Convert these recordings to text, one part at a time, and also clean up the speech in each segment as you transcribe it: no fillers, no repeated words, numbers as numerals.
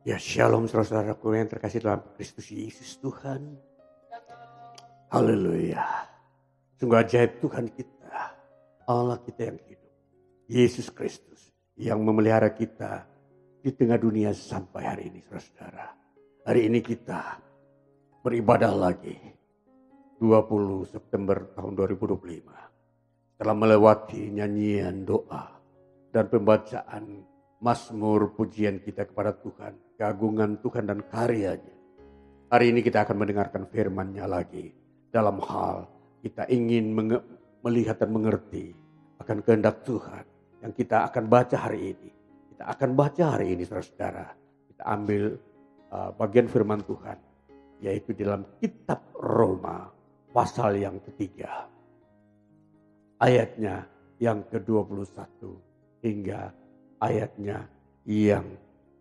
Ya shalom saudara-saudaraku yang terkasih dalam Kristus Yesus Tuhan. Haleluya. Sungguh ajaib Tuhan kita. Allah kita yang hidup. Yesus Kristus yang memelihara kita di tengah dunia sampai hari ini saudara-saudara. Hari ini kita beribadah lagi. 20 September tahun 2025. Telah melewati nyanyian doa dan pembacaan Mazmur pujian kita kepada Tuhan, keagungan Tuhan dan karyanya. Hari ini kita akan mendengarkan firman-Nya lagi. Dalam hal kita ingin melihat dan mengerti akan kehendak Tuhan yang kita akan baca hari ini. Kita akan baca hari ini saudara-saudara. Kita ambil bagian firman Tuhan, yaitu di dalam kitab Roma pasal yang ketiga. Ayatnya yang ke-21 hingga ayatnya yang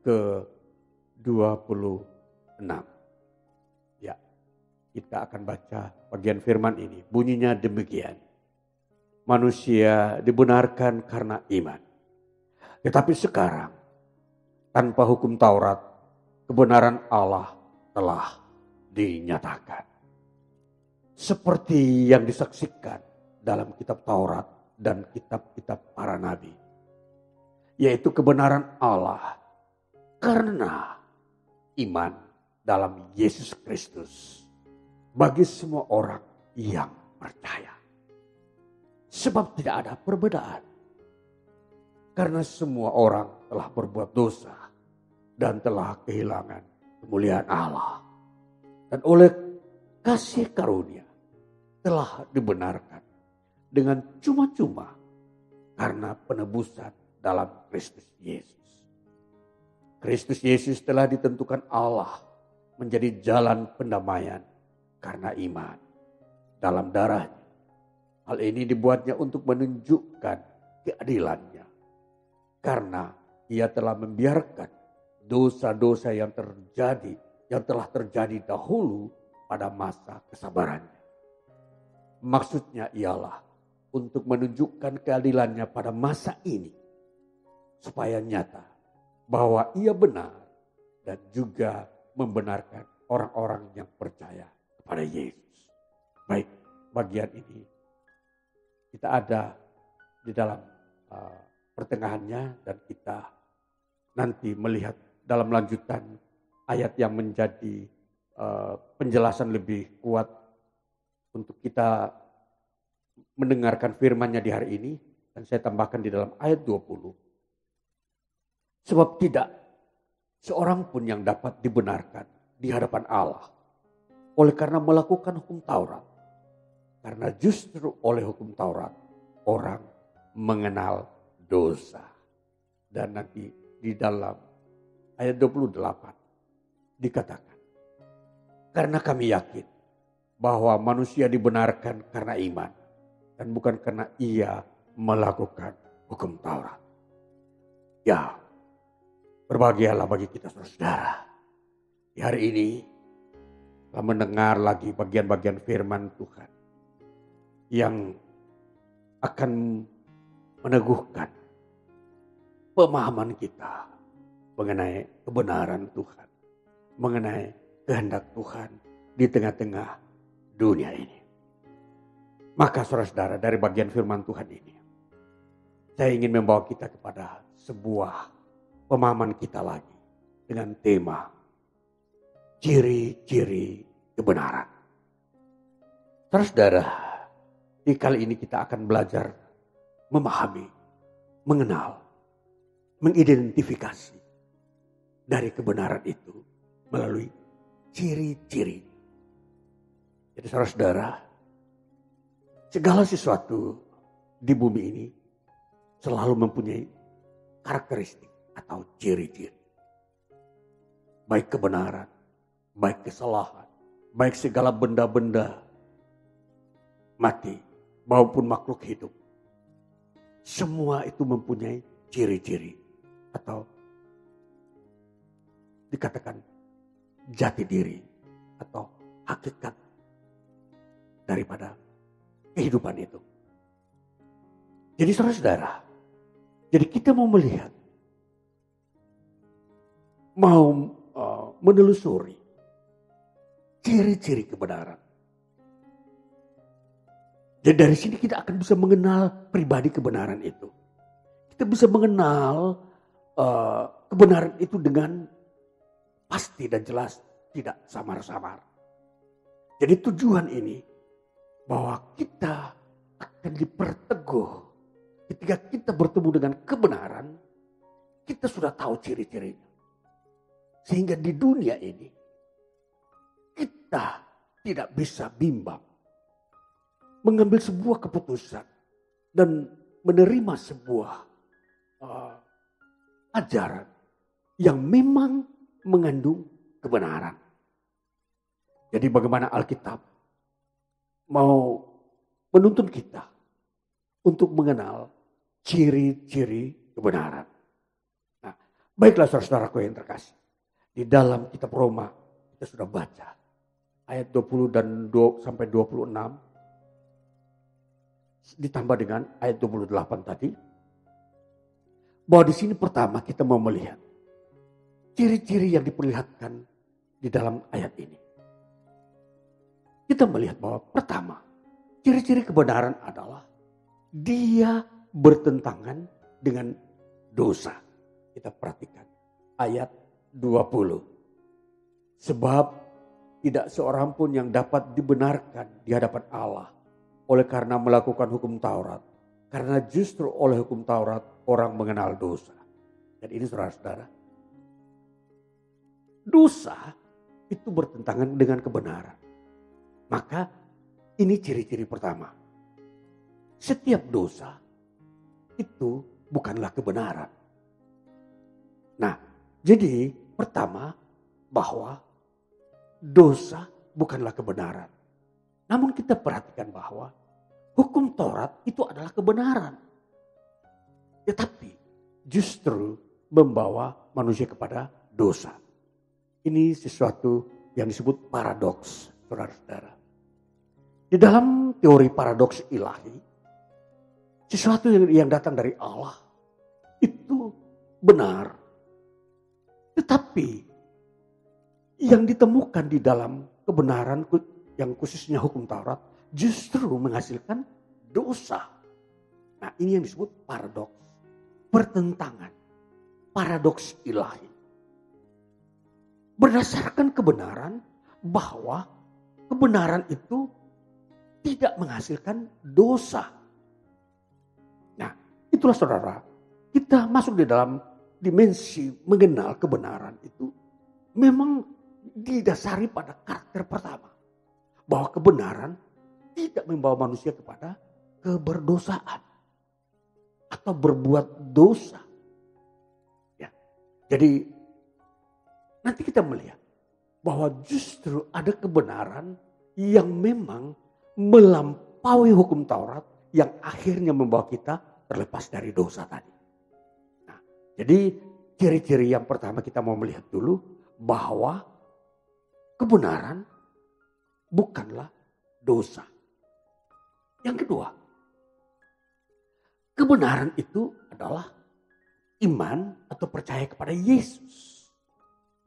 ke-26. Ya, kita akan baca bagian firman ini. Bunyinya demikian. Manusia dibenarkan karena iman. Tetapi sekarang, tanpa hukum Taurat, kebenaran Allah telah dinyatakan. Seperti yang disaksikan dalam kitab Taurat dan kitab-kitab para nabi. Yaitu kebenaran Allah karena iman dalam Yesus Kristus bagi semua orang yang percaya. Sebab tidak ada perbedaan. Karena semua orang telah berbuat dosa dan telah kehilangan kemuliaan Allah. Dan oleh kasih karunia telah dibenarkan dengan cuma-cuma karena penebusan dalam Kristus Yesus. Kristus Yesus telah ditentukan Allah menjadi jalan pendamaian karena iman dalam darahnya. Hal ini dibuatnya untuk menunjukkan keadilannya. Karena ia telah membiarkan dosa-dosa yang telah terjadi dahulu pada masa kesabarannya. Maksudnya ialah untuk menunjukkan keadilannya pada masa ini. Supaya nyata bahwa ia benar dan juga membenarkan orang-orang yang percaya kepada Yesus. Baik, bagian ini kita ada di dalam pertengahannya dan kita nanti melihat dalam lanjutan ayat yang menjadi penjelasan lebih kuat untuk kita mendengarkan firman-Nya di hari ini. Dan saya tambahkan di dalam ayat 20. Sebab tidak seorang pun yang dapat dibenarkan di hadapan Allah oleh karena melakukan hukum Taurat. Karena justru oleh hukum Taurat orang mengenal dosa. Dan nanti di dalam ayat 28 dikatakan. Karena kami yakin bahwa manusia dibenarkan karena iman dan bukan karena ia melakukan hukum Taurat. Ya, berbahagialah bagi kita saudara. Di hari ini kita mendengar lagi bagian-bagian firman Tuhan yang akan meneguhkan pemahaman kita mengenai kebenaran Tuhan, mengenai kehendak Tuhan di tengah-tengah dunia ini. Maka saudara-saudara, dari bagian firman Tuhan ini, saya ingin membawa kita kepada sebuah pemahaman kita lagi dengan tema ciri-ciri kebenaran. Saudara, di kali ini kita akan belajar memahami, mengenal, mengidentifikasi dari kebenaran itu melalui ciri-ciri. Jadi saudara, segala sesuatu di bumi ini selalu mempunyai karakteristik atau ciri-ciri. Baik kebenaran, baik kesalahan, baik segala benda-benda mati maupun makhluk hidup. Semua itu mempunyai ciri-ciri atau dikatakan jati diri atau hakikat daripada kehidupan itu. Jadi saudara, jadi kita mau melihat mau menelusuri ciri-ciri kebenaran. Jadi dari sini kita akan bisa mengenal pribadi kebenaran itu. Kita bisa mengenal kebenaran itu dengan pasti dan jelas, tidak samar-samar. Jadi tujuan ini bahwa kita akan diperteguh ketika kita bertemu dengan kebenaran, kita sudah tahu ciri-cirinya. Sehingga di dunia ini kita tidak bisa bimbang mengambil sebuah keputusan dan menerima sebuah ajaran yang memang mengandung kebenaran. Jadi bagaimana Alkitab mau menuntun kita untuk mengenal ciri-ciri kebenaran. Nah, baiklah saudara-saudaraku yang terkasih. Di dalam kitab Roma kita sudah baca ayat 20 dan sampai 26 ditambah dengan ayat 28 tadi. Bahwa di sini pertama kita mau melihat ciri-ciri yang diperlihatkan di dalam ayat ini. Kita melihat bahwa pertama, ciri-ciri kebenaran adalah dia bertentangan dengan dosa. Kita perhatikan ayat 20. Sebab tidak seorang pun yang dapat dibenarkan di hadapan Allah oleh karena melakukan hukum Taurat. Karena justru oleh hukum Taurat orang mengenal dosa. Dan ini saudara-saudara, dosa itu bertentangan dengan kebenaran. Maka ini ciri-ciri pertama. Setiap dosa itu bukanlah kebenaran. Nah, jadi pertama bahwa dosa bukanlah kebenaran. Namun kita perhatikan bahwa hukum Taurat itu adalah kebenaran. Tetapi justru membawa manusia kepada dosa. Ini sesuatu yang disebut paradoks, saudara-saudara. Di dalam teori paradoks ilahi, sesuatu yang datang dari Allah itu benar. Tetapi yang ditemukan di dalam kebenaran yang khususnya hukum Taurat justru menghasilkan dosa. Nah, ini yang disebut paradoks, pertentangan, paradoks ilahi. Berdasarkan kebenaran bahwa kebenaran itu tidak menghasilkan dosa. Nah, itulah saudara, kita masuk di dalam dimensi mengenal kebenaran itu memang didasari pada karakter pertama. Bahwa kebenaran tidak membawa manusia kepada keberdosaan atau berbuat dosa. Ya. Jadi nanti kita melihat bahwa justru ada kebenaran yang memang melampaui hukum Taurat yang akhirnya membawa kita terlepas dari dosa tadi. Nah, jadi ciri-ciri yang pertama kita mau melihat dulu bahwa kebenaran bukanlah dosa. Yang kedua, kebenaran itu adalah iman atau percaya kepada Yesus.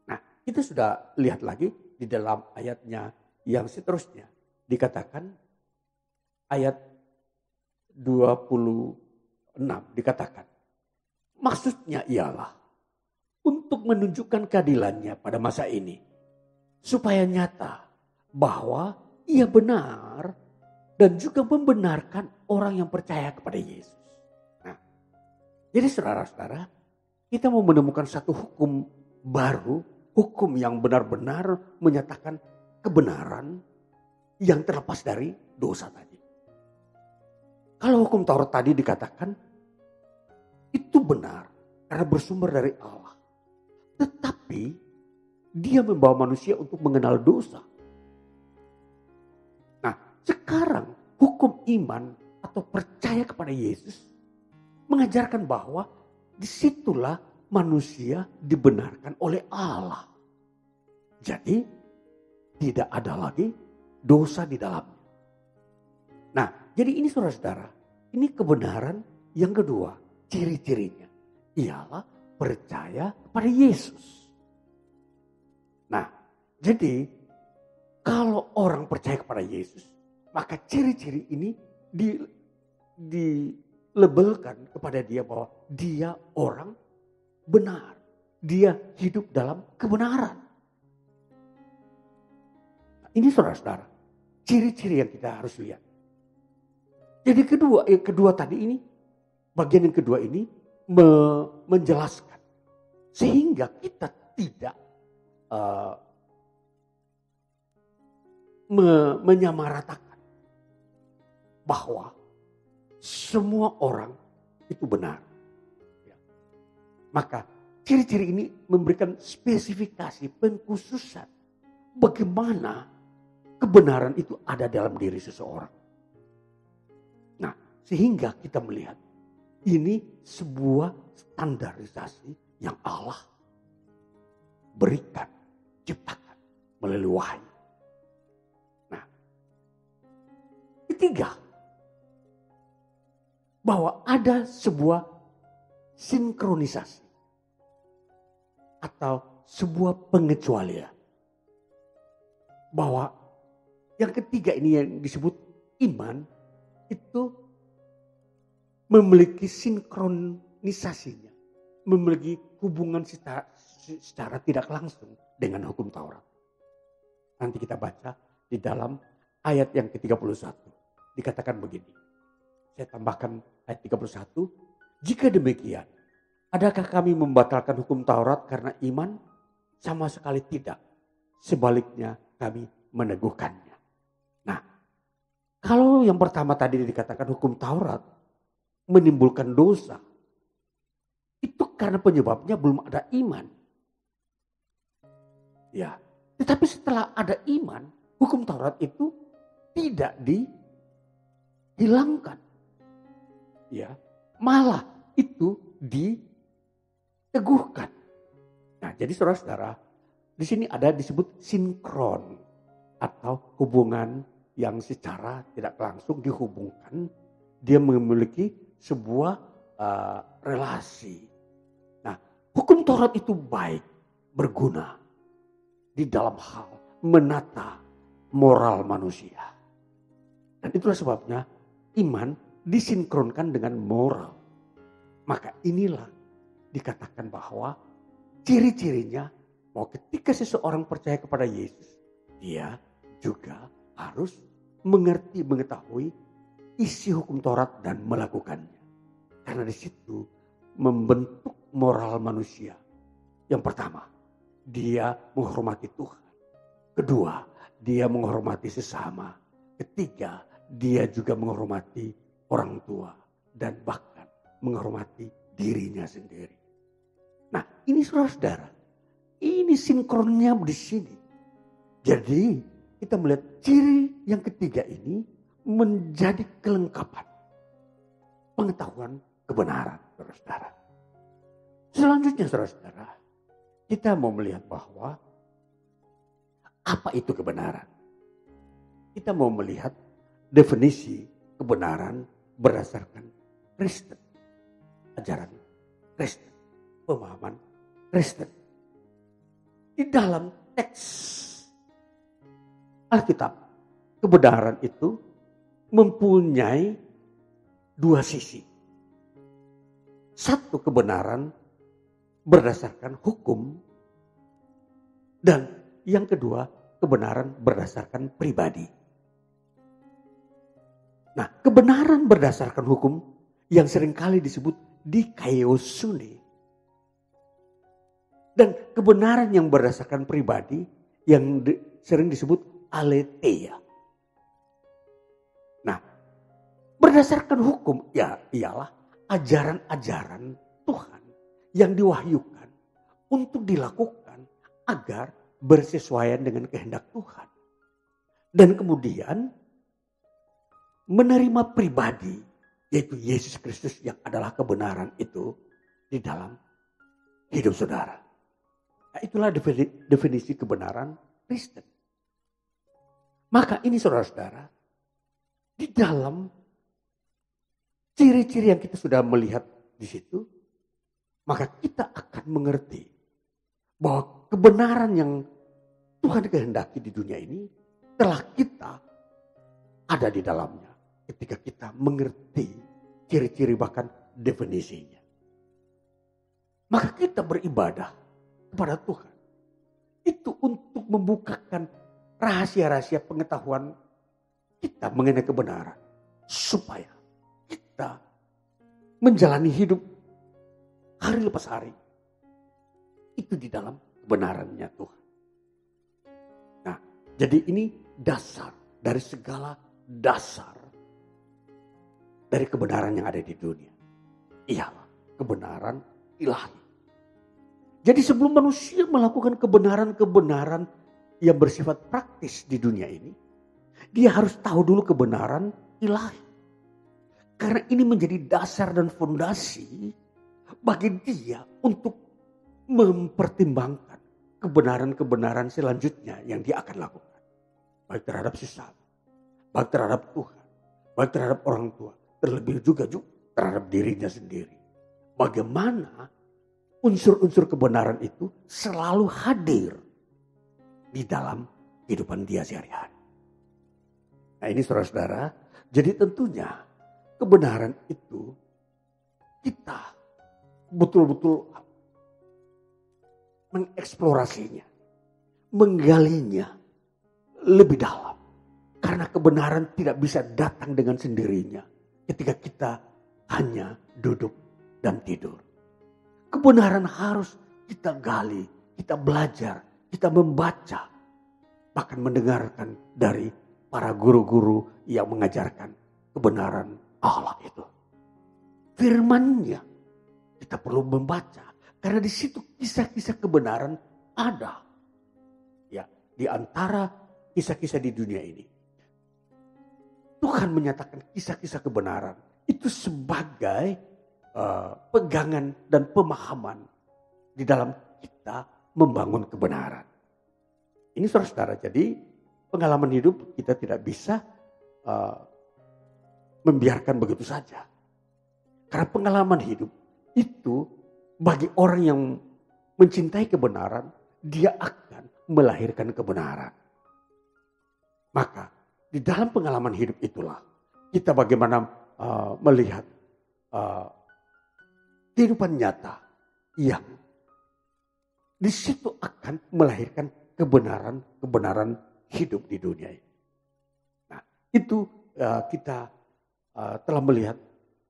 Nah, kita sudah lihat lagi di dalam ayatnya yang seterusnya. Dikatakan ayat 26 dikatakan. Maksudnya ialah untuk menunjukkan keadilannya pada masa ini. Supaya nyata bahwa ia benar dan juga membenarkan orang yang percaya kepada Yesus. Nah, jadi saudara-saudara, kita mau menemukan satu hukum baru, hukum yang benar-benar menyatakan kebenaran yang terlepas dari dosa tadi. Kalau hukum Taurat tadi dikatakan itu benar karena bersumber dari Allah. Tetapi dia membawa manusia untuk mengenal dosa. Nah, sekarang hukum iman atau percaya kepada Yesus mengajarkan bahwa disitulah manusia dibenarkan oleh Allah. Jadi tidak ada lagi dosa di dalamnya. Nah, jadi ini saudara-saudara, ini kebenaran yang kedua, ciri-cirinya ialah percaya kepada Yesus. jadi kalau orang percaya kepada Yesus, maka ciri-ciri ini dilabelkan kepada dia bahwa dia orang benar. Dia hidup dalam kebenaran. Nah, ini saudara-saudara, ciri-ciri yang kita harus lihat. Jadi kedua tadi ini, bagian yang kedua ini menjelaskan. Sehingga kita tidak menyamaratakan bahwa semua orang itu benar. Ya. Maka ciri-ciri ini memberikan spesifikasi pengkhususan bagaimana kebenaran itu ada dalam diri seseorang. Nah, sehingga kita melihat ini sebuah standarisasi yang Allah berikan, ciptakan melalui wahyu. Nah, ketiga, bahwa ada sebuah sinkronisasi atau sebuah pengecualian. Bahwa yang ketiga ini yang disebut iman itu memiliki sinkronisasinya, memiliki hubungan secara tidak langsung dengan hukum Taurat. Nanti kita baca di dalam ayat yang ke-31. Dikatakan begini. Saya tambahkan ayat 31. Jika demikian, adakah kami membatalkan hukum Taurat karena iman? Sama sekali tidak. Sebaliknya kami meneguhkannya. Nah, kalau yang pertama tadi dikatakan hukum Taurat menimbulkan dosa. Itu karena penyebabnya belum ada iman. Ya, tetapi setelah ada iman, hukum Taurat itu tidak dihilangkan. Ya, malah itu diteguhkan. Nah, jadi saudara-saudara, di sini ada disebut sinkron atau hubungan yang secara tidak langsung dihubungkan. Dia memiliki sebuah relasi. Nah, hukum Taurat itu baik, berguna di dalam hal menata moral manusia. Dan itulah sebabnya iman disinkronkan dengan moral. Maka inilah dikatakan bahwa ciri-cirinya bahwa ketika seseorang percaya kepada Yesus, dia juga harus mengerti, mengetahui isi hukum Taurat dan melakukannya. Karena di situ membentuk moral manusia. Yang pertama, dia menghormati Tuhan. Kedua, dia menghormati sesama. Ketiga, dia juga menghormati orang tua. Dan bahkan menghormati dirinya sendiri. Nah, ini saudara-saudara, ini sinkronnya di sini. Jadi kita melihat ciri yang ketiga ini menjadi kelengkapan pengetahuan kebenaran, saudara-saudara. Selanjutnya, saudara-saudara, kita mau melihat bahwa apa itu kebenaran. Kita mau melihat definisi kebenaran berdasarkan Kristen, ajaran Kristen, pemahaman Kristen. Di dalam teks Alkitab, kebenaran itu mempunyai dua sisi. Satu, kebenaran berdasarkan hukum, dan yang kedua, kebenaran berdasarkan pribadi. Nah, kebenaran berdasarkan hukum yang seringkali disebut dikaiosune. Dan kebenaran yang berdasarkan pribadi yang sering disebut aletheia. Nah, berdasarkan hukum ya ialah ajaran-ajaran Tuhan yang diwahyukan untuk dilakukan agar bersesuaian dengan kehendak Tuhan. Dan kemudian menerima pribadi, yaitu Yesus Kristus yang adalah kebenaran itu di dalam hidup saudara. Nah, itulah definisi kebenaran Kristen. Maka ini saudara-saudara, di dalam ciri-ciri yang kita sudah melihat di situ, maka kita akan mengerti bahwa kebenaran yang Tuhan kehendaki di dunia ini telah kita ada di dalamnya. Ketika kita mengerti ciri-ciri bahkan definisinya. Maka kita beribadah kepada Tuhan. Itu untuk membukakan rahasia-rahasia pengetahuan kita mengenai kebenaran. Supaya kita menjalani hidup hari lepas hari. Itu di dalam kebenarannya Tuhan. Nah, jadi ini dasar dari segala dasar dari kebenaran yang ada di dunia. Ialah kebenaran ilahi. Jadi sebelum manusia melakukan kebenaran-kebenaran yang bersifat praktis di dunia ini, dia harus tahu dulu kebenaran ilahi. Karena ini menjadi dasar dan fondasi bagi dia untuk mempertimbangkan kebenaran-kebenaran selanjutnya yang dia akan lakukan. Baik terhadap sesama, baik terhadap Tuhan, baik terhadap orang tua, terlebih juga terhadap dirinya sendiri. Bagaimana unsur-unsur kebenaran itu selalu hadir di dalam kehidupan dia sehari-hari. Nah ini saudara-saudara, jadi tentunya kebenaran itu kita betul-betul mengeksplorasinya, menggalinya lebih dalam. Karena kebenaran tidak bisa datang dengan sendirinya ketika kita hanya duduk dan tidur. Kebenaran harus kita gali, kita belajar, kita membaca, bahkan mendengarkan dari para guru-guru yang mengajarkan kebenaran Allah itu. Firman-Nya kita perlu membaca karena di situ kisah-kisah kebenaran ada. Ya, di antara kisah-kisah di dunia ini Tuhan menyatakan kisah-kisah kebenaran itu sebagai pegangan dan pemahaman di dalam kita membangun kebenaran. Ini saudara-saudara, jadi pengalaman hidup kita tidak bisa membiarkan begitu saja. Karena pengalaman hidup itu bagi orang yang mencintai kebenaran, dia akan melahirkan kebenaran. Maka di dalam pengalaman hidup itulah kita bagaimana melihat kehidupan nyata yang di situ akan melahirkan kebenaran hidup di dunia ini. Nah, itu kita telah melihat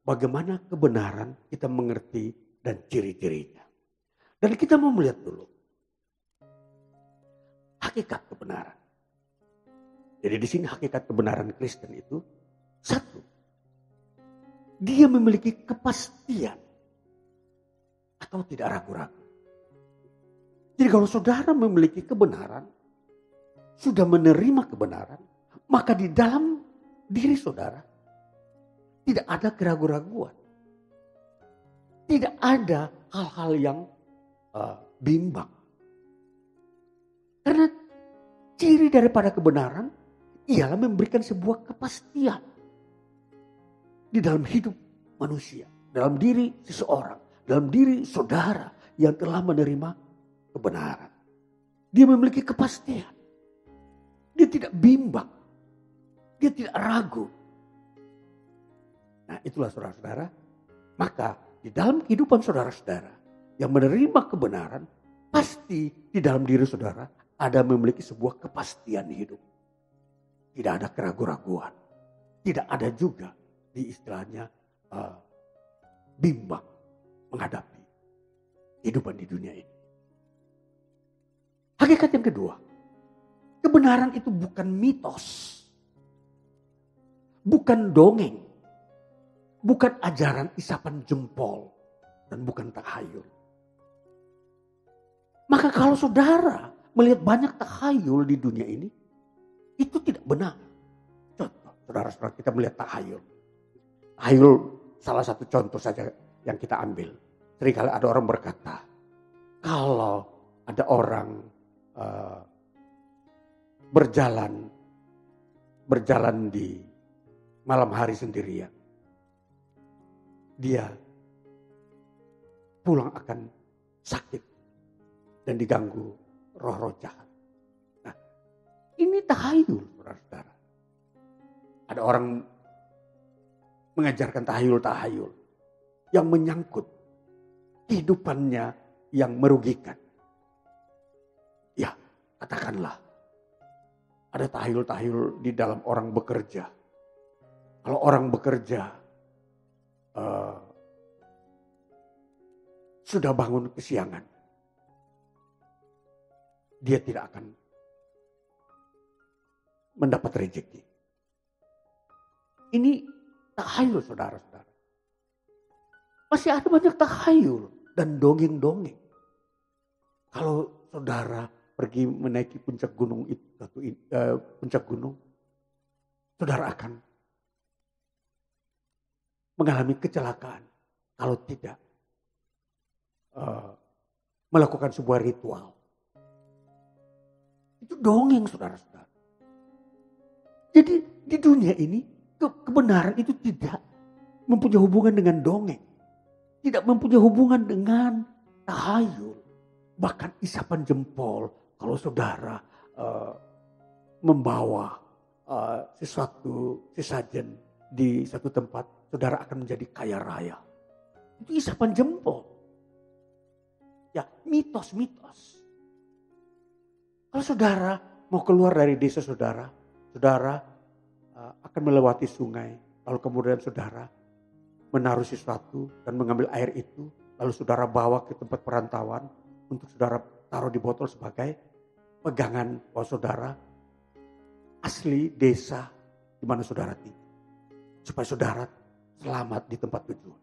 bagaimana kebenaran kita mengerti dan ciri-cirinya. Dan kita mau melihat dulu hakikat kebenaran. Jadi di sini hakikat kebenaran Kristen itu satu, dia memiliki kepastian atau tidak ragu-ragu. Jadi kalau saudara memiliki kebenaran, sudah menerima kebenaran, maka di dalam diri saudara tidak ada keraguan-raguan. Tidak ada hal-hal yang bimbang. Karena ciri daripada kebenaran ialah memberikan sebuah kepastian di dalam hidup manusia, dalam diri seseorang, dalam diri saudara yang telah menerima kebenaran. Dia memiliki kepastian. Dia tidak bimbang. Dia tidak ragu. Nah itulah saudara-saudara. Maka di dalam kehidupan saudara-saudara yang menerima kebenaran, pasti di dalam diri saudara ada memiliki sebuah kepastian hidup. Tidak ada keraguan-raguan. Tidak ada juga di istilahnya bimbang menghadapi kehidupan di dunia ini. Hakikat yang kedua, kebenaran itu bukan mitos, bukan dongeng, bukan ajaran isapan jempol, dan bukan takhayul. Maka kalau saudara melihat banyak takhayul di dunia ini, itu tidak benar. Contoh, saudara-saudara kita melihat takhayul. Takhayul salah satu contoh saja yang kita ambil. Seringkali ada orang berkata, kalau ada orang berjalan di malam hari sendirian, dia pulang akan sakit dan diganggu roh-roh jahat. Nah, Ini tahayul, saudara-saudara. Ada orang mengajarkan tahayul-tahayul yang menyangkut kehidupannya yang merugikan. Ya, katakanlah ada tahayul-tahayul di dalam orang bekerja. Kalau orang bekerja sudah bangun kesiangan, dia tidak akan mendapat rezeki. Ini tahayul, saudara-saudara. Masih ada banyak tahayul dan dongeng-dongeng. Kalau saudara pergi menaiki puncak gunung saudara akan mengalami kecelakaan kalau tidak melakukan sebuah ritual. Itu dongeng, saudara-saudara. Jadi di dunia ini kebenaran itu tidak mempunyai hubungan dengan dongeng. Tidak mempunyai hubungan dengan tahayul. Bahkan isapan jempol kalau saudara membawa sesuatu sesajen di satu tempat, saudara akan menjadi kaya raya. Itu isapan jempol. Ya, mitos-mitos. Kalau saudara mau keluar dari desa saudara akan melewati sungai, lalu kemudian saudara menaruh sesuatu dan mengambil air itu, lalu saudara bawa ke tempat perantauan untuk saudara taruh di botol sebagai pegangan bahwa saudara asli desa di mana saudara tinggal, supaya saudara selamat di tempat tujuan.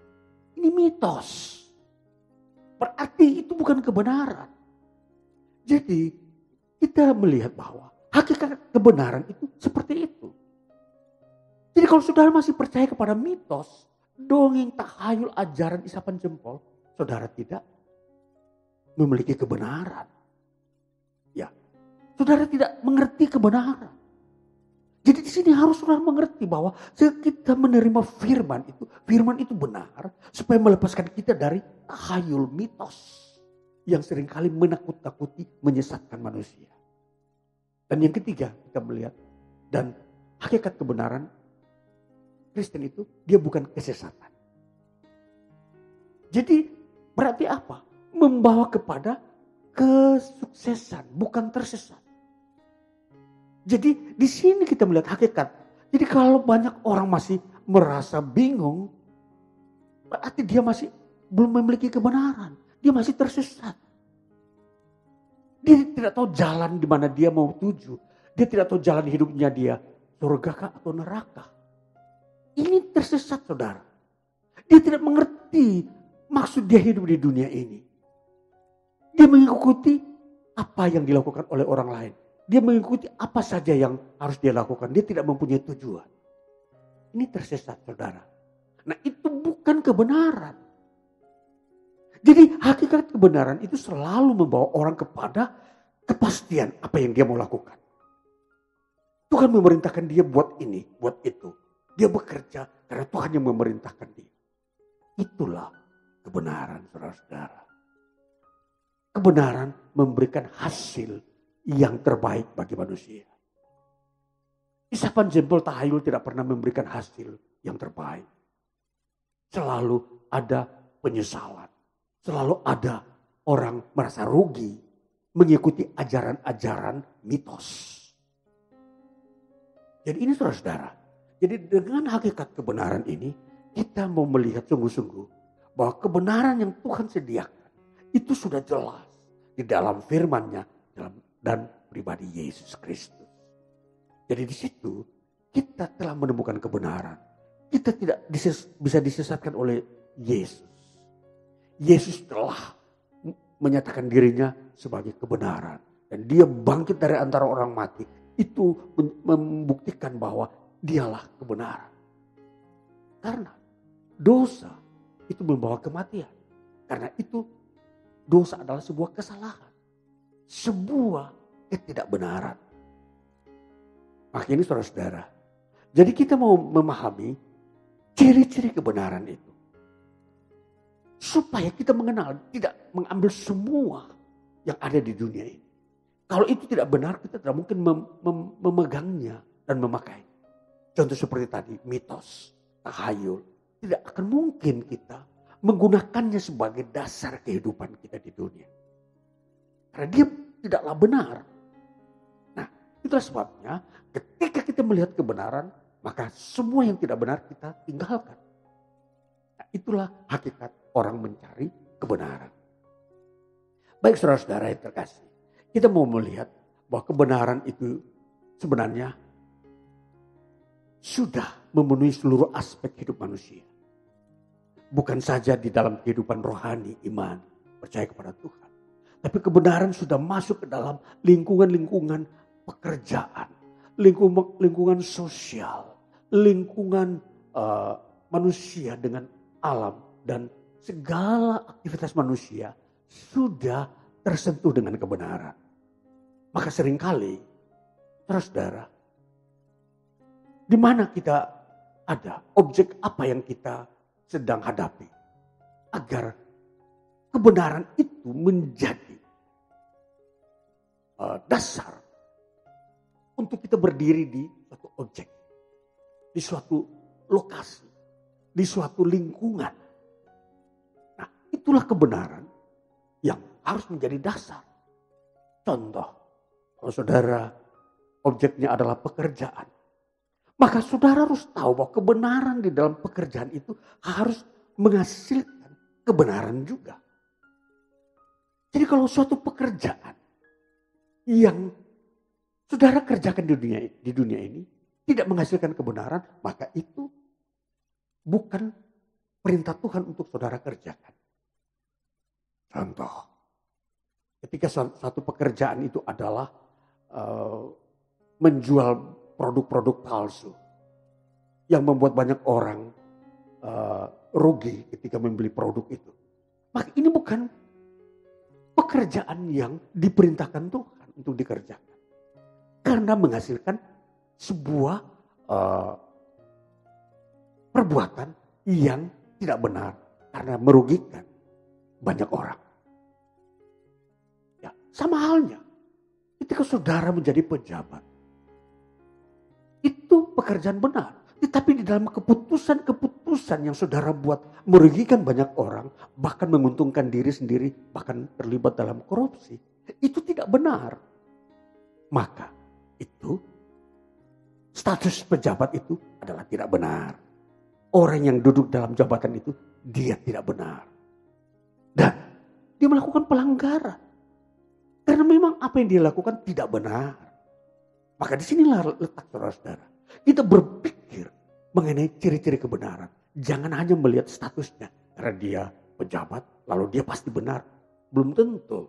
Ini mitos. Berarti itu bukan kebenaran. Jadi kita melihat bahwa hakikat kebenaran itu seperti itu. Jadi kalau saudara masih percaya kepada mitos, dongeng, tahayul, ajaran isapan jempol, saudara tidak memiliki kebenaran. Ya, saudara tidak mengerti kebenaran. Jadi di sini harus saudara mengerti bahwa kita menerima firman itu benar supaya melepaskan kita dari tahayul, mitos yang seringkali menakut-nakuti, menyesatkan manusia. Dan yang ketiga kita melihat, dan hakikat kebenaran Kristen itu dia bukan kesesatan. Jadi berarti apa? Membawa kepada kesuksesan, bukan tersesat. Jadi di sini kita melihat hakikat. Jadi kalau banyak orang masih merasa bingung, berarti dia masih belum memiliki kebenaran. Dia masih tersesat. Dia tidak tahu jalan di mana dia mau tuju. Dia tidak tahu jalan hidupnya dia, surga kah atau neraka. Ini tersesat, saudara. Dia tidak mengerti maksud dia hidup di dunia ini. Dia mengikuti apa yang dilakukan oleh orang lain. Dia mengikuti apa saja yang harus dia lakukan. Dia tidak mempunyai tujuan. Ini tersesat, saudara. Nah, itu bukan kebenaran. Jadi hakikat kebenaran itu selalu membawa orang kepada kepastian apa yang dia mau lakukan. Tuhan memerintahkan dia buat ini, buat itu. Dia bekerja karena Tuhan yang memerintahkan dia. Itulah kebenaran, saudara-saudara. Kebenaran memberikan hasil yang terbaik bagi manusia. Isapan jempol tahayul tidak pernah memberikan hasil yang terbaik. Selalu ada penyesalan. Selalu ada orang merasa rugi mengikuti ajaran-ajaran mitos. Jadi ini saudara-saudara. Jadi dengan hakikat kebenaran ini kita mau melihat sungguh-sungguh bahwa kebenaran yang Tuhan sediakan itu sudah jelas di dalam firman-Nya dan pribadi Yesus Kristus. Jadi di situ kita telah menemukan kebenaran. Kita tidak bisa disesatkan oleh Yesus. Yesus telah menyatakan dirinya sebagai kebenaran. Dan dia bangkit dari antara orang mati. Itu membuktikan bahwa dialah kebenaran. Karena dosa itu membawa kematian. Karena itu dosa adalah sebuah kesalahan. Sebuah ketidakbenaran. Makanya ini saudara-saudara. Jadi kita mau memahami ciri-ciri kebenaran itu. Supaya kita mengenal, tidak mengambil semua yang ada di dunia ini. Kalau itu tidak benar, kita tidak mungkin memegangnya dan memakai. Contoh seperti tadi, mitos, tahayul. Tidak akan mungkin kita menggunakannya sebagai dasar kehidupan kita di dunia. Karena dia tidaklah benar. Nah, itulah sebabnya ketika kita melihat kebenaran, maka semua yang tidak benar kita tinggalkan. Nah, itulah hakikat orang mencari kebenaran. Baik saudara-saudara yang terkasih, kita mau melihat bahwa kebenaran itu sebenarnya sudah memenuhi seluruh aspek hidup manusia. Bukan saja di dalam kehidupan rohani, iman, percaya kepada Tuhan. Tapi kebenaran sudah masuk ke dalam lingkungan-lingkungan pekerjaan, lingkungan sosial, lingkungan manusia dengan alam, dan segala aktivitas manusia sudah tersentuh dengan kebenaran. Maka seringkali, saudara, di mana kita ada, objek apa yang kita sedang hadapi, agar kebenaran itu menjadi dasar untuk kita berdiri di suatu objek, di suatu lokasi, di suatu lingkungan. Nah, itulah kebenaran yang harus menjadi dasar. Contoh, kalau saudara objeknya adalah pekerjaan, maka saudara harus tahu bahwa kebenaran di dalam pekerjaan itu harus menghasilkan kebenaran juga. Jadi kalau suatu pekerjaan yang saudara kerjakan di dunia ini tidak menghasilkan kebenaran, maka itu bukan perintah Tuhan untuk saudara kerjakan. Contoh, ketika suatu pekerjaan itu adalah menjual produk-produk palsu yang membuat banyak orang rugi ketika membeli produk itu, maka ini bukan pekerjaan yang diperintahkan Tuhan untuk dikerjakan, karena menghasilkan sebuah perbuatan yang tidak benar karena merugikan banyak orang. Ya, sama halnya ketika saudara menjadi pejabat, itu pekerjaan benar. Tetapi di dalam keputusan-keputusan yang saudara buat merugikan banyak orang, bahkan menguntungkan diri sendiri, bahkan terlibat dalam korupsi, itu tidak benar. Maka itu status pejabat itu adalah tidak benar. Orang yang duduk dalam jabatan itu dia tidak benar. Dan dia melakukan pelanggaran. Karena memang apa yang dia lakukan tidak benar. Maka disinilah letak saudara-saudara. Kita berpikir mengenai ciri-ciri kebenaran. Jangan hanya melihat statusnya. Karena dia pejabat lalu dia pasti benar. Belum tentu.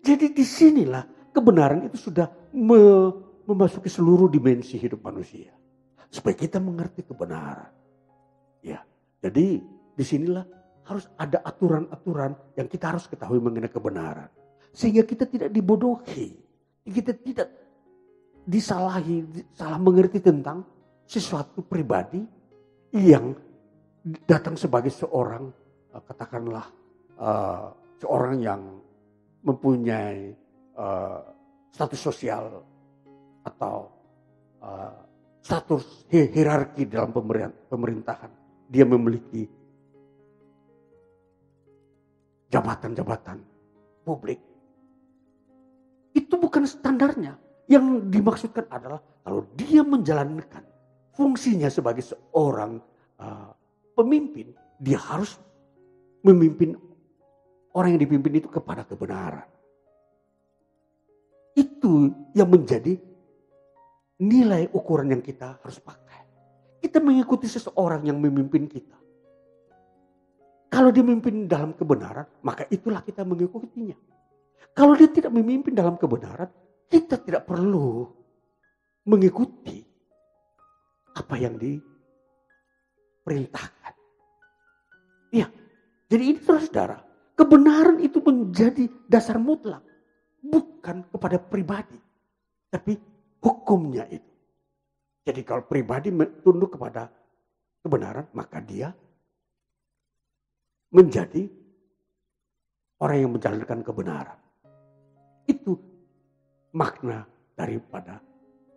Jadi disinilah kebenaran itu sudah memasuki seluruh dimensi hidup manusia. Supaya kita mengerti kebenaran. Ya, jadi disinilah harus ada aturan-aturan yang kita harus ketahui mengenai kebenaran. Sehingga kita tidak dibodohi. Kita tidak disalahi, salah mengerti tentang sesuatu pribadi yang datang sebagai seorang, katakanlah seorang yang mempunyai status sosial atau status hierarki dalam pemerintahan. Dia memiliki jabatan-jabatan publik. Itu bukan standarnya. Yang dimaksudkan adalah kalau dia menjalankan fungsinya sebagai seorang pemimpin, dia harus memimpin orang yang dipimpin itu kepada kebenaran. Itu yang menjadi nilai ukuran yang kita harus pakai. Kita mengikuti seseorang yang memimpin kita. Kalau dia memimpin dalam kebenaran, maka itulah kita mengikutinya. Kalau dia tidak memimpin dalam kebenaran, kita tidak perlu mengikuti apa yang diperintahkan. Iya, jadi ini saudara, kebenaran itu menjadi dasar mutlak. Bukan kepada pribadi, tapi hukumnya itu. Jadi kalau pribadi tunduk kepada kebenaran, maka dia menjadi orang yang menjalankan kebenaran. Itu makna daripada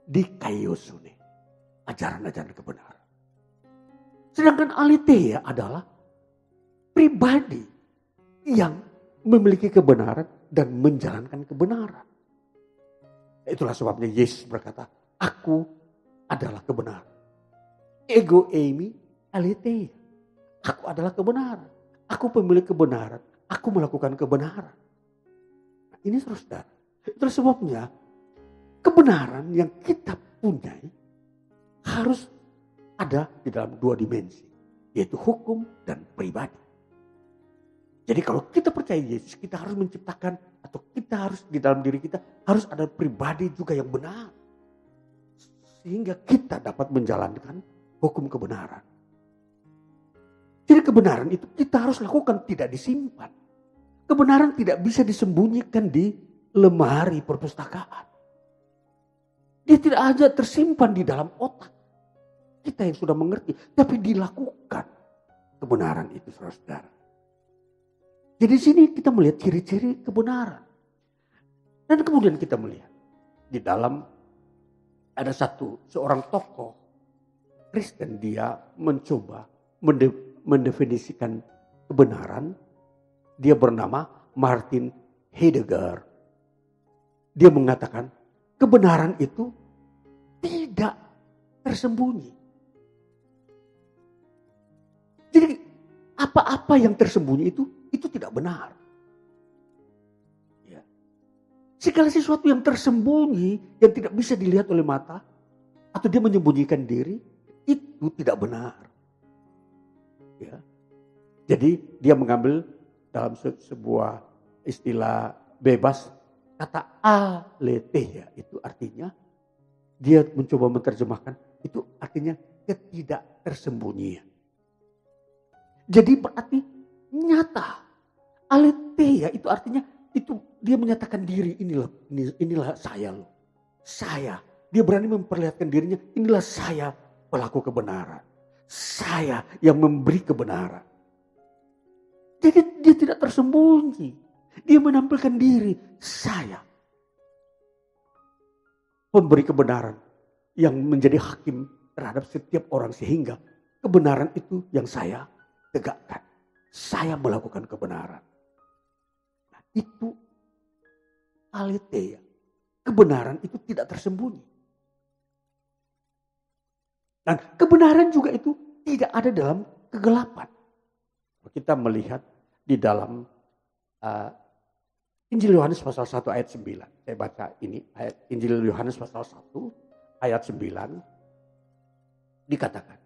dikaiosune, ajaran-ajaran kebenaran. Sedangkan aletheia adalah pribadi yang memiliki kebenaran dan menjalankan kebenaran. Itulah sebabnya Yesus berkata, aku adalah kebenaran. Ego eimi aletheia. Aku adalah kebenaran. Aku pemilik kebenaran. Aku melakukan kebenaran. Nah, ini saudara. Itulah sebabnya kebenaran yang kita punyai harus ada di dalam dua dimensi. Yaitu hukum dan pribadi. Jadi kalau kita percaya Yesus, kita harus menciptakan atau kita harus di dalam diri kita harus ada pribadi juga yang benar. Sehingga kita dapat menjalankan hukum kebenaran. Jadi kebenaran itu kita harus lakukan, tidak disimpan. Kebenaran tidak bisa disembunyikan di lemari perpustakaan. Dia tidak hanya tersimpan di dalam otak. Kita yang sudah mengerti, tapi dilakukan kebenaran itu, saudara. Jadi di sini kita melihat ciri-ciri kebenaran. Dan kemudian kita melihat di dalam ada seorang tokoh Kristen, dia mencoba mendefinisikan kebenaran. Dia bernama Martin Heidegger. Dia mengatakan kebenaran itu tidak tersembunyi. Jadi apa-apa yang tersembunyi itu tidak benar. Ya. Segala sesuatu yang tersembunyi, yang tidak bisa dilihat oleh mata, atau dia menyembunyikan diri, itu tidak benar. Ya. Jadi dia mengambil dalam sebuah istilah bebas, kata aletheia, itu artinya, dia mencoba menerjemahkan, itu artinya ketidaktersembunyian. Jadi berarti nyata. Aletheia itu artinya itu dia menyatakan diri, inilah saya loh. Saya. Dia berani memperlihatkan dirinya, inilah saya pelaku kebenaran. Saya yang memberi kebenaran. Jadi dia tidak tersembunyi. Dia menampilkan diri, saya pemberi kebenaran yang menjadi hakim terhadap setiap orang, sehingga kebenaran itu yang saya tegakkan. Saya melakukan kebenaran. Nah, itu aletheia. Kebenaran itu tidak tersembunyi. Dan kebenaran juga itu tidak ada dalam kegelapan. Kita melihat di dalam Injil Yohanes pasal 1 ayat 9. Saya baca ini ayat Injil Yohanes pasal 1 ayat 9. Dikatakan.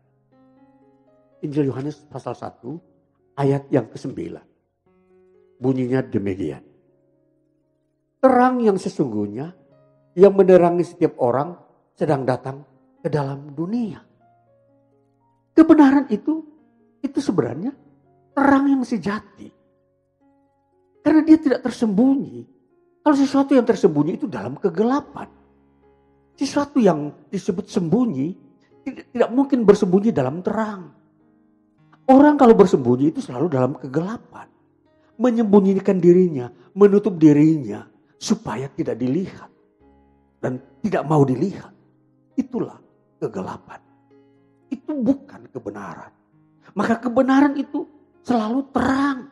Injil Yohanes pasal 1 ayat yang ke-9. Bunyinya demikian. Terang yang sesungguhnya yang menerangi setiap orang sedang datang ke dalam dunia. Kebenaran itu sebenarnya terang yang sejati. Karena dia tidak tersembunyi. Kalau sesuatu yang tersembunyi itu dalam kegelapan. Sesuatu yang disebut sembunyi tidak mungkin bersembunyi dalam terang. Orang kalau bersembunyi itu selalu dalam kegelapan. Menyembunyikan dirinya, menutup dirinya supaya tidak dilihat. Dan tidak mau dilihat. Itulah kegelapan. Itu bukan kebenaran. Maka kebenaran itu selalu terang.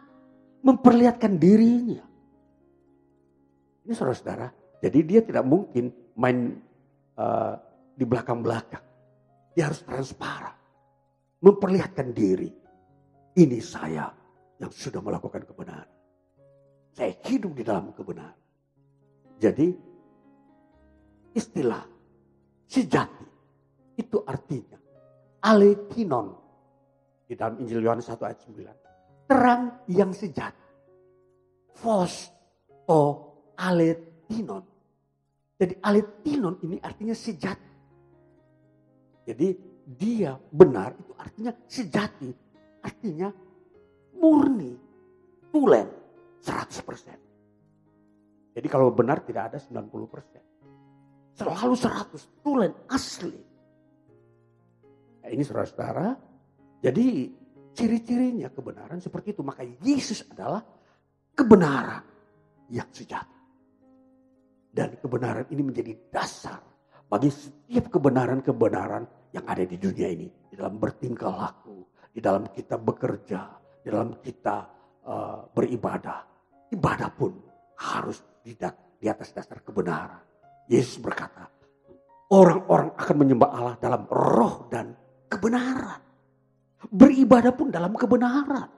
Memperlihatkan dirinya. Ini saudara-saudara. Jadi dia tidak mungkin main di belakang-belakang. Dia harus transparan. Memperlihatkan diri. Ini saya yang sudah melakukan kebenaran. Saya hidup di dalam kebenaran. Jadi istilah sejati itu artinya alekinon. Di dalam Injil Yohanes 1 ayat 9. Terang yang sejati. Phos to aletinon. Jadi aletinon ini artinya sejati. Jadi dia benar itu artinya sejati. Artinya murni, tulen 100%. Jadi kalau benar tidak ada 90%. Selalu 100, tulen, asli. Nah, ini saudara-saudara, jadi ciri-cirinya kebenaran seperti itu. Maka Yesus adalah kebenaran yang sejati. Dan kebenaran ini menjadi dasar bagi setiap kebenaran-kebenaran yang ada di dunia ini. Di dalam bertingkah laku, di dalam kita bekerja, di dalam kita beribadah. Ibadah pun harus di atas dasar kebenaran. Yesus berkata, orang-orang akan menyembah Allah dalam roh dan kebenaran. Beribadah pun dalam kebenaran.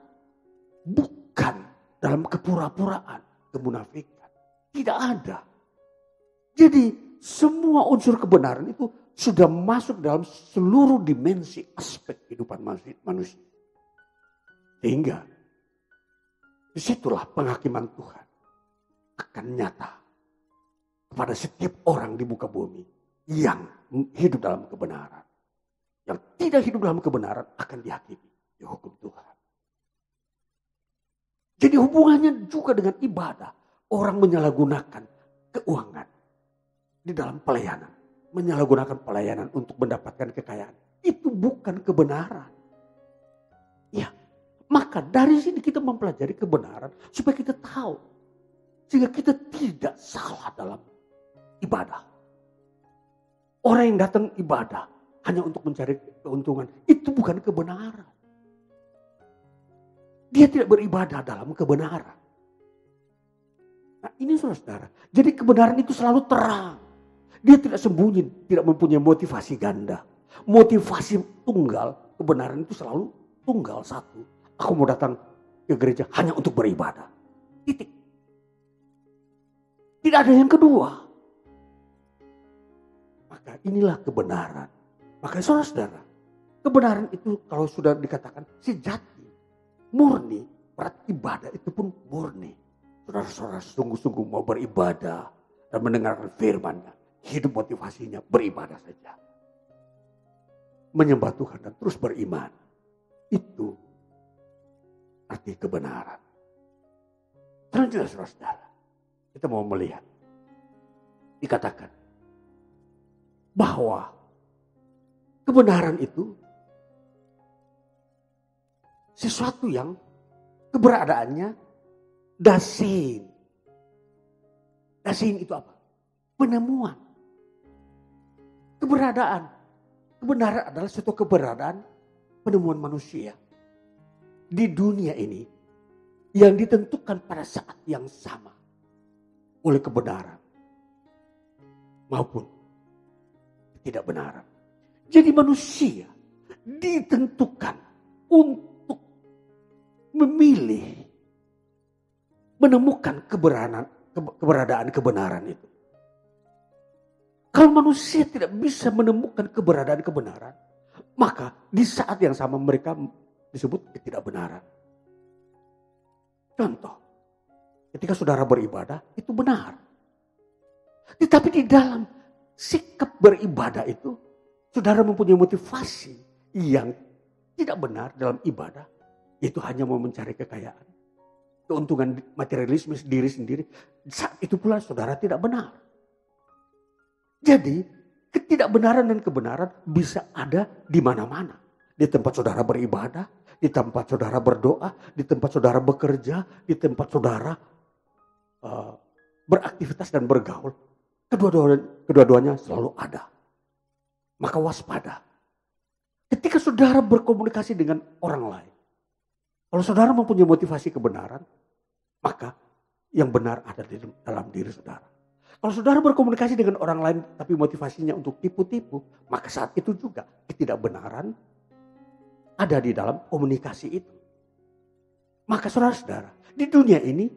Bukan dalam kepura-puraan, kemunafikan. Tidak ada. Jadi semua unsur kebenaran itu sudah masuk dalam seluruh dimensi aspek kehidupan manusia. Sehingga disitulah penghakiman Tuhan akan nyata kepada setiap orang di muka bumi yang hidup dalam kebenaran. Yang tidak hidup dalam kebenaran akan dihakimi di hukum Tuhan. Jadi hubungannya juga dengan ibadah. Orang menyalahgunakan keuangan di dalam pelayanan. Menyalahgunakan pelayanan untuk mendapatkan kekayaan. Itu bukan kebenaran. Ya, maka dari sini kita mempelajari kebenaran supaya kita tahu. Sehingga kita tidak salah dalam ibadah. Orang yang datang ibadah hanya untuk mencari keuntungan. Itu bukan kebenaran. Dia tidak beribadah dalam kebenaran. Nah ini saudara. Jadi kebenaran itu selalu terang. Dia tidak sembunyi, tidak mempunyai motivasi ganda. Motivasi tunggal, kebenaran itu selalu tunggal satu. Aku mau datang ke gereja hanya untuk beribadah. Titik. Tidak ada yang kedua. Maka inilah kebenaran. Maka saudara-saudara, kebenaran itu kalau sudah dikatakan sejati, murni, berarti ibadah itu pun murni. Saudara-saudara sungguh-sungguh mau beribadah dan mendengarkan firman-Nya. Hidup motivasinya beribadah saja. Menyembah Tuhan dan terus beriman. Itu arti kebenaran. Selanjutnya saudara-saudara, kita mau melihat. Dikatakan bahwa kebenaran itu sesuatu yang keberadaannya dasein. Dasein itu apa? Penemuan. Keberadaan. Kebenaran adalah suatu keberadaan penemuan manusia. Di dunia ini yang ditentukan pada saat yang sama oleh kebenaran maupun ketidakbenaran. Jadi manusia ditentukan untuk memilih menemukan keberadaan kebenaran itu. Kalau manusia tidak bisa menemukan keberadaan kebenaran, maka di saat yang sama mereka disebut ketidakbenaran. Contoh, ketika saudara beribadah itu benar. Tetapi di dalam sikap beribadah itu, saudara mempunyai motivasi yang tidak benar dalam ibadah. Itu hanya mau mencari kekayaan. Keuntungan materialisme diri sendiri. Saat itu pula saudara tidak benar. Jadi ketidakbenaran dan kebenaran bisa ada di mana-mana. Di tempat saudara beribadah, di tempat saudara berdoa, di tempat saudara bekerja, di tempat saudara beraktivitas dan bergaul. Kedua-duanya selalu ada. Maka waspada. Ketika saudara berkomunikasi dengan orang lain. Kalau saudara mempunyai motivasi kebenaran, maka yang benar ada di dalam diri saudara. Kalau saudara berkomunikasi dengan orang lain tapi motivasinya untuk tipu-tipu, maka saat itu juga ketidakbenaran ada di dalam komunikasi itu. Maka saudara-saudara, di dunia ini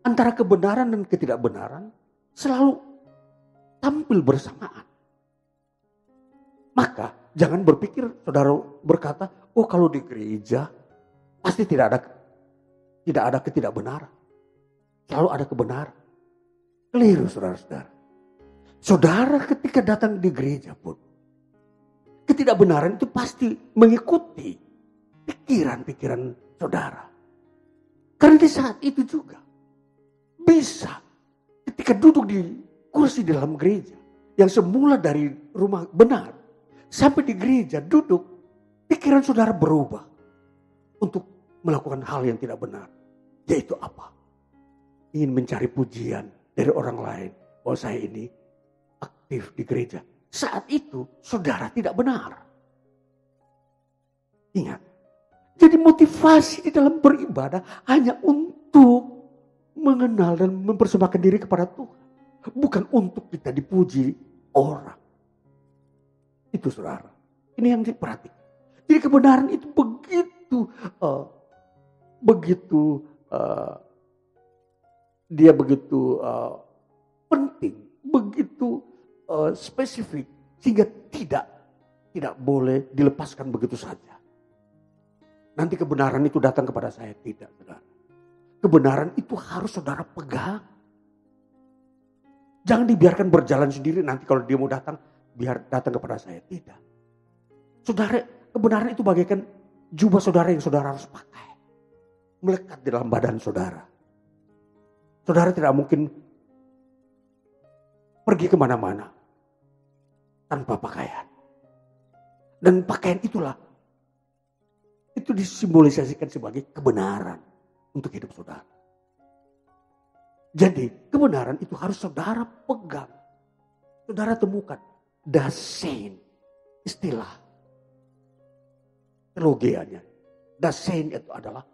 antara kebenaran dan ketidakbenaran selalu tampil bersamaan. Maka jangan berpikir saudara berkata, oh kalau di gereja pasti tidak ada ketidakbenaran. Selalu ada kebenaran. Keliru saudara-saudara. Saudara ketika datang di gereja pun, ketidakbenaran itu pasti mengikuti pikiran-pikiran saudara. Karena di saat itu juga bisa ketika duduk di kursi di dalam gereja yang semula dari rumah benar sampai di gereja duduk, pikiran saudara berubah untuk melakukan hal yang tidak benar. Yaitu apa? Ingin mencari pujian dari orang lain bahwa saya ini aktif di gereja. Saat itu saudara tidak benar. Ingat. Jadi motivasi di dalam beribadah hanya untuk mengenal dan mempersembahkan diri kepada Tuhan. Bukan untuk kita dipuji orang. Itu saudara. Ini yang diperhatikan. Jadi kebenaran itu dia begitu penting, begitu spesifik, sehingga tidak boleh dilepaskan begitu saja. Nanti kebenaran itu datang kepada saya, tidak, saudara. Kebenaran itu harus saudara pegang. Jangan dibiarkan berjalan sendiri, nanti kalau dia mau datang, biar datang kepada saya, tidak. Saudara, kebenaran itu bagaikan jubah saudara yang saudara harus pakai. Melekat di dalam badan saudara. Saudara tidak mungkin pergi kemana-mana tanpa pakaian. Dan pakaian itulah, itu disimbolisasikan sebagai kebenaran untuk hidup saudara. Jadi kebenaran itu harus saudara pegang. Saudara temukan dasein, istilah teologianya. Dasein itu adalah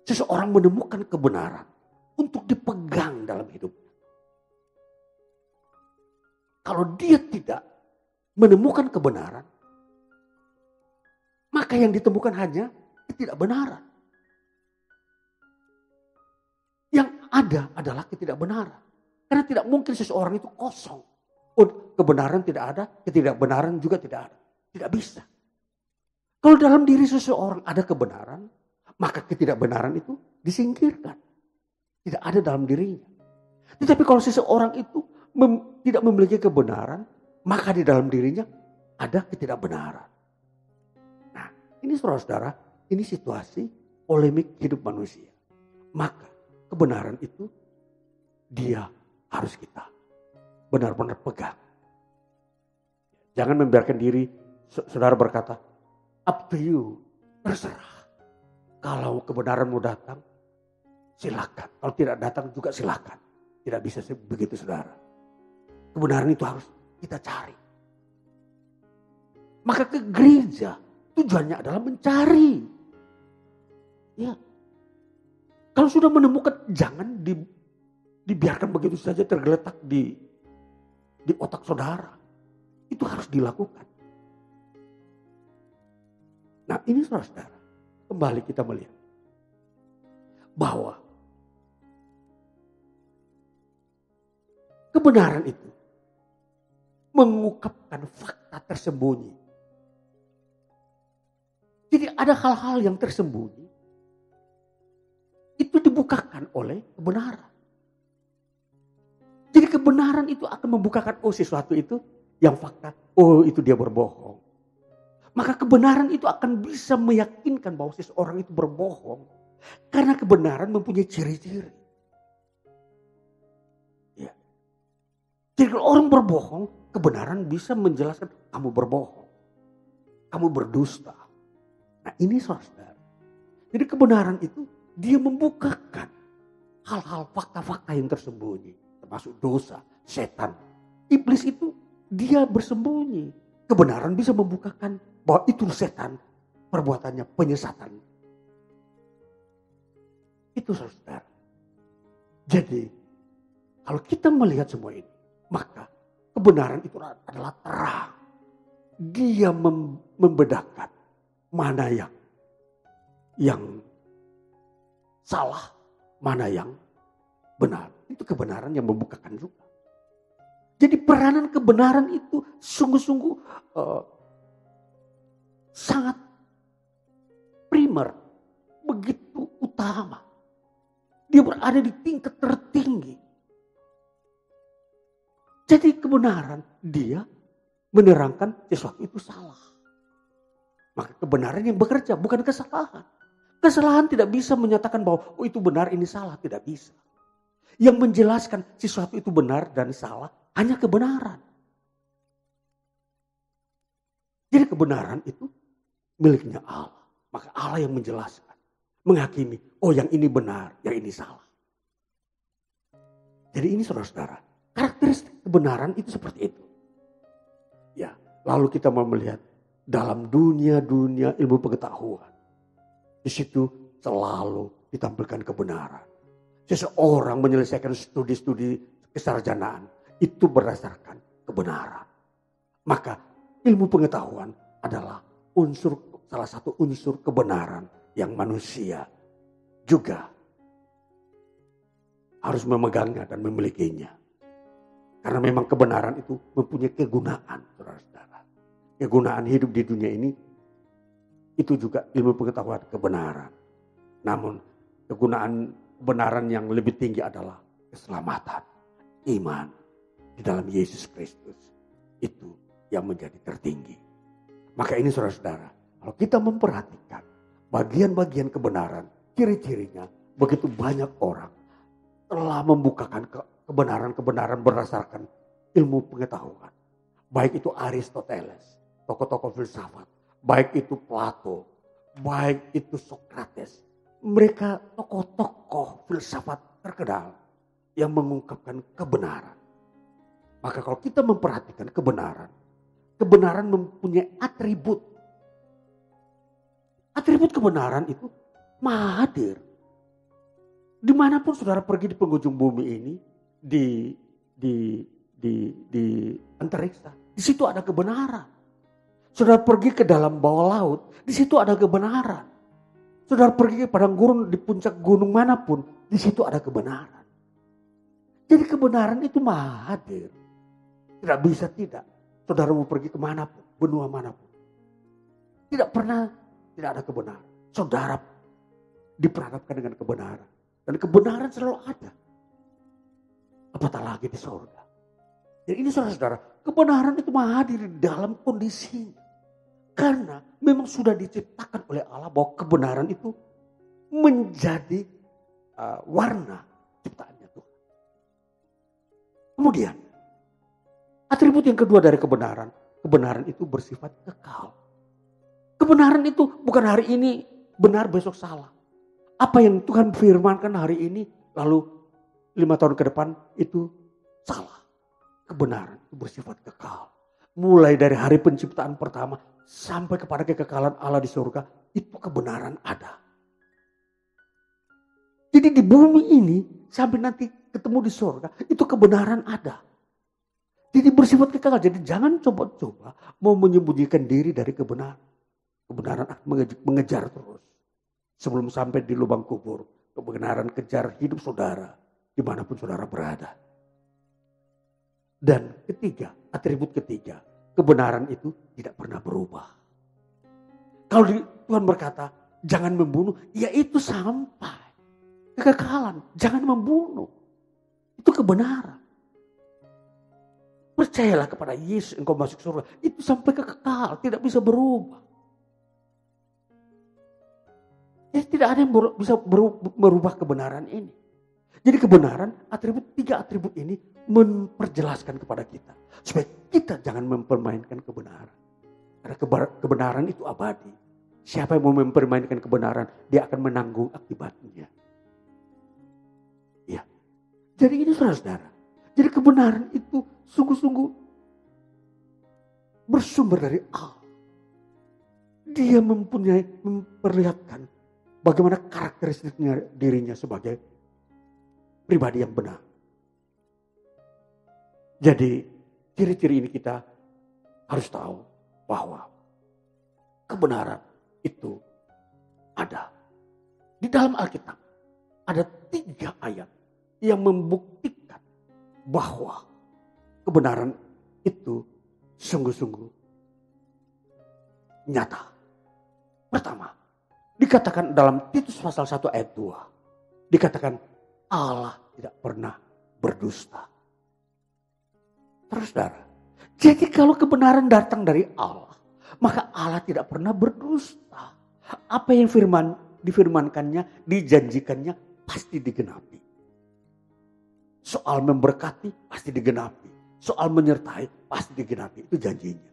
seseorang menemukan kebenaran untuk dipegang dalam hidupnya. Kalau dia tidak menemukan kebenaran, maka yang ditemukan hanya ketidakbenaran. Yang ada adalah ketidakbenaran. Karena tidak mungkin seseorang itu kosong. Kebenaran tidak ada, ketidakbenaran juga tidak ada. Tidak bisa. Kalau dalam diri seseorang ada kebenaran, maka ketidakbenaran itu disingkirkan. Tidak ada dalam dirinya. Tetapi kalau seseorang itu tidak memiliki kebenaran, maka di dalam dirinya ada ketidakbenaran. Nah, ini saudara-saudara, ini situasi polemik hidup manusia. Maka kebenaran itu dia harus kita benar-benar pegang. Jangan membiarkan diri saudara berkata, up to you, terserah. Kalau kebenaran mau datang, silakan. Kalau tidak datang juga silakan. Tidak bisa begitu saudara. Kebenaran itu harus kita cari. Maka ke gereja tujuannya adalah mencari. Ya. Kalau sudah menemukan, jangan dibiarkan begitu saja tergeletak di otak saudara. Itu harus dilakukan. Nah ini saudara-saudara, kembali kita melihat bahwa kebenaran itu mengungkapkan fakta tersembunyi. Jadi ada hal-hal yang tersembunyi, itu dibukakan oleh kebenaran. Jadi kebenaran itu akan membukakan, sesuatu itu yang fakta, itu dia berbohong. Maka kebenaran itu akan bisa meyakinkan bahwa seseorang itu berbohong. Karena kebenaran mempunyai ciri-ciri. Ya. Jadi kalau orang berbohong, kebenaran bisa menjelaskan kamu berbohong. Kamu berdusta. Nah ini saudara. Jadi kebenaran itu dia membukakan hal-hal fakta-fakta yang tersembunyi. Termasuk dosa, setan. Iblis itu dia bersembunyi. Kebenaran bisa membukakan bahwa itu setan, perbuatannya penyesatan. Itu saudara. Jadi kalau kita melihat semua ini, maka kebenaran itu adalah terang. Dia membedakan mana yang salah, mana yang benar. Itu kebenaran yang membukakan juga. Jadi peranan kebenaran itu sungguh-sungguh sangat primer, begitu utama. Dia berada di tingkat tertinggi. Jadi kebenaran dia menerangkan sesuatu itu salah. Maka kebenaran yang bekerja, bukan kesalahan. Kesalahan tidak bisa menyatakan bahwa itu benar, ini salah, tidak bisa. Yang menjelaskan sesuatu itu benar dan salah hanya kebenaran. Jadi kebenaran itu miliknya Allah. Maka Allah yang menjelaskan, menghakimi, yang ini benar, yang ini salah. Jadi ini saudara-saudara, karakteristik kebenaran itu seperti itu. Ya, lalu kita mau melihat dalam dunia ilmu pengetahuan. Di situ selalu ditampilkan kebenaran. Seseorang menyelesaikan studi-studi kesarjanaan itu berdasarkan kebenaran. Maka ilmu pengetahuan adalah salah satu unsur kebenaran yang manusia juga harus memegangnya dan memilikinya. Karena memang kebenaran itu mempunyai kegunaan, saudara-saudara. Kegunaan hidup di dunia ini itu juga ilmu pengetahuan kebenaran. Namun kegunaan kebenaran yang lebih tinggi adalah keselamatan, iman di dalam Yesus Kristus. Itu yang menjadi tertinggi. Maka ini saudara-saudara, kalau kita memperhatikan bagian-bagian kebenaran, ciri-cirinya begitu banyak orang telah membukakan kebenaran-kebenaran berdasarkan ilmu pengetahuan. Baik itu Aristoteles, tokoh-tokoh filsafat, baik itu Plato, baik itu Socrates. Mereka tokoh-tokoh filsafat terkenal yang mengungkapkan kebenaran. Maka kalau kita memperhatikan kebenaran mempunyai atribut. Atribut kebenaran itu maha hadir. Dimanapun saudara pergi di penghujung bumi ini, di antariksa, di situ ada kebenaran. Saudara pergi ke dalam bawah laut, di situ ada kebenaran. Saudara pergi ke padang gurun di puncak gunung manapun, di situ ada kebenaran. Jadi kebenaran itu maha hadir. Tidak bisa tidak. Saudara mau pergi kemanapun, benua manapun. Tidak pernah tidak ada kebenaran. Saudara diperhadapkan dengan kebenaran. Dan kebenaran selalu ada. Apatah lagi di surga. Jadi ini saudara-saudara, kebenaran itu maha hadir di dalam kondisinya. Karena memang sudah diciptakan oleh Allah bahwa kebenaran itu menjadi warna ciptaannya Tuhan. Kemudian, atribut yang kedua dari kebenaran itu bersifat kekal. Kebenaran itu bukan hari ini benar besok salah. Apa yang Tuhan firmankan hari ini lalu 5 tahun ke depan itu salah. Kebenaran itu bersifat kekal. Mulai dari hari penciptaan pertama sampai kepada kekekalan Allah di surga, itu kebenaran ada. Jadi di bumi ini sampai nanti ketemu di surga, itu kebenaran ada. Jadi bersifat kekal. Jadi jangan coba-coba mau menyembunyikan diri dari kebenaran. Kebenaran akan mengejar terus. Sebelum sampai di lubang kubur, kebenaran kejar hidup saudara dimanapun saudara berada. Dan ketiga, atribut ketiga, kebenaran itu tidak pernah berubah. Kalau Tuhan berkata, jangan membunuh, ya itu sampai kekekalan. Jangan membunuh. Itu kebenaran. Percayalah kepada Yesus, engkau masuk surga. Itu sampai kekal, tidak bisa berubah. Ya, tidak ada yang bisa merubah kebenaran ini. Jadi kebenaran, tiga atribut ini memperjelaskan kepada kita. Supaya kita jangan mempermainkan kebenaran. Karena kebenaran itu abadi. Siapa yang mau mempermainkan kebenaran, dia akan menanggung akibatnya. Ya. Jadi ini saudara-saudara. Jadi kebenaran itu sungguh-sungguh bersumber dari Allah. Dia memperlihatkan bagaimana karakteristiknya dirinya sebagai pribadi yang benar. Jadi ciri-ciri ini kita harus tahu bahwa kebenaran itu ada. Di dalam Alkitab ada 3 ayat yang membuktikan bahwa kebenaran itu sungguh-sungguh nyata. Pertama, dikatakan dalam Titus pasal 1 ayat 2. Dikatakan Allah tidak pernah berdusta. Terus saudara, jadi kalau kebenaran datang dari Allah, maka Allah tidak pernah berdusta. Apa yang difirmankannya, dijanjikannya pasti digenapi. Soal memberkati pasti digenapi. Soal menyertai pasti digenapi. Itu janjinya.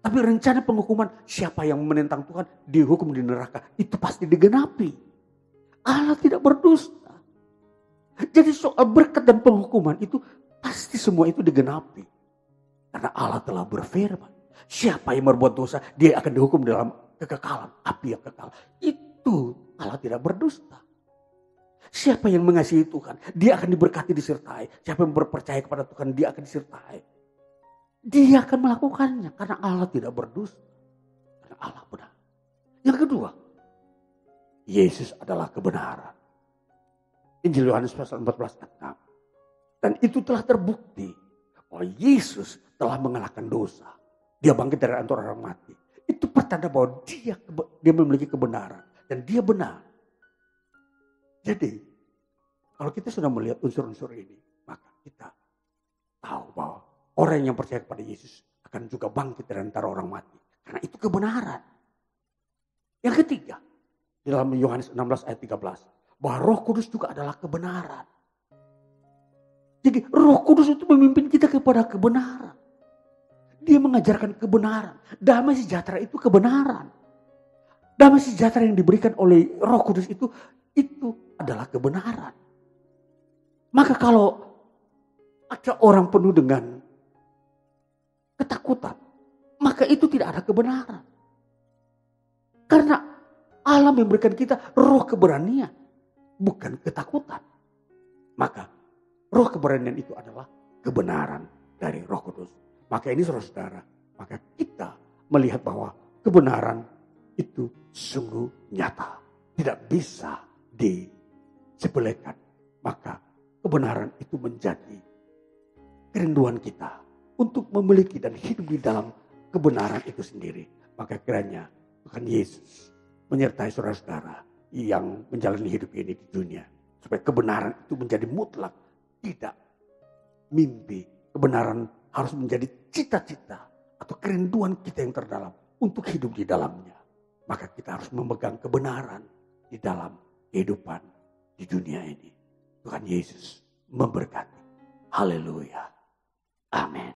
Tapi rencana penghukuman siapa yang menentang Tuhan dihukum di neraka. Itu pasti digenapi. Allah tidak berdusta. Jadi soal berkat dan penghukuman itu pasti semua itu digenapi. Karena Allah telah berfirman, siapa yang berbuat dosa, dia akan dihukum dalam kekekalan, api yang kekal. Itu Allah tidak berdusta. Siapa yang mengasihi Tuhan, dia akan diberkati, disertai. Siapa yang berpercaya kepada Tuhan, dia akan disertai. Dia akan melakukannya karena Allah tidak berdusta. Karena Allah benar. Yang kedua, Yesus adalah kebenaran. Injil Yohanes pasal 14 ayat 6. Dan itu telah terbukti bahwa Yesus telah mengalahkan dosa. Dia bangkit dari antara orang mati. Itu pertanda bahwa dia memiliki kebenaran. Dan dia benar. Jadi, kalau kita sudah melihat unsur-unsur ini, maka kita tahu bahwa orang yang percaya kepada Yesus akan juga bangkit dari antara orang mati. Karena itu kebenaran. Yang ketiga, di dalam Yohanes 16 ayat 13, bahwa Roh Kudus juga adalah kebenaran. Jadi Roh Kudus itu memimpin kita kepada kebenaran. Dia mengajarkan kebenaran. Damai sejahtera itu kebenaran. Damai sejahtera yang diberikan oleh Roh Kudus itu adalah kebenaran. Maka kalau ada orang penuh dengan ketakutan, maka itu tidak ada kebenaran. Karena Allah memberikan kita roh keberanian, bukan ketakutan. Maka roh keberanian itu adalah kebenaran dari Roh Kudus. Maka ini saudara-saudara, maka kita melihat bahwa kebenaran itu sungguh nyata. Tidak bisa disepelekan. Maka kebenaran itu menjadi kerinduan kita untuk memiliki dan hidup di dalam kebenaran itu sendiri. Maka kiranya Tuhan Yesus menyertai saudara-saudara yang menjalani hidup ini di dunia. Supaya kebenaran itu menjadi mutlak. Tidak mimpi. Kebenaran harus menjadi cita-cita atau kerinduan kita yang terdalam untuk hidup di dalamnya. Maka kita harus memegang kebenaran di dalam kehidupan di dunia ini. Tuhan Yesus memberkati. Haleluya. Amin.